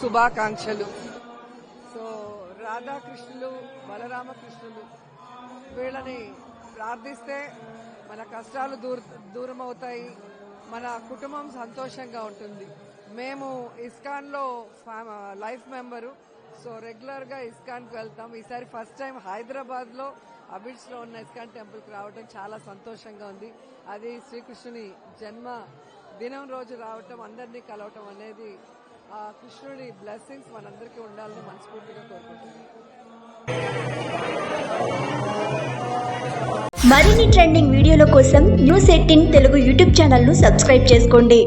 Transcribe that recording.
శుభాకాంక్షలు. సో రాధాకృష్ణులు, బలరామకృష్ణులు వీళ్ళని ప్రార్థిస్తే మన కష్టాలు దూరం అవుతాయి, మన కుటుంబం సంతోషంగా ఉంటుంది. మేము ఇస్కాన్ లో లైఫ్ మెంబరు, సో రెగ్యులర్ గా ఇస్కాన్ కి వెళ్తాం. ఈసారి ఫస్ట్ టైం హైదరాబాద్ లో అబిడ్స్ లో ఉన్న ఇస్కాన్ టెంపుల్ కి రావడం చాలా సంతోషంగా ఉంది. అది శ్రీకృష్ణుని జన్మ దినం రోజు రావటం, అందరినీ కలవటం అనేది ఆ కృష్ణుడి బ్లెస్సింగ్స్ మనందరికీ ఉండాలని మనస్ఫూర్తిగా కోరుకుంటున్నాం. మరిన్ని ట్రెండింగ్ వీడియోల కోసం న్యూస్ 18 తెలుగు యూట్యూబ్ ఛానల్ ను సబ్స్క్రైబ్ చేసుకోండి.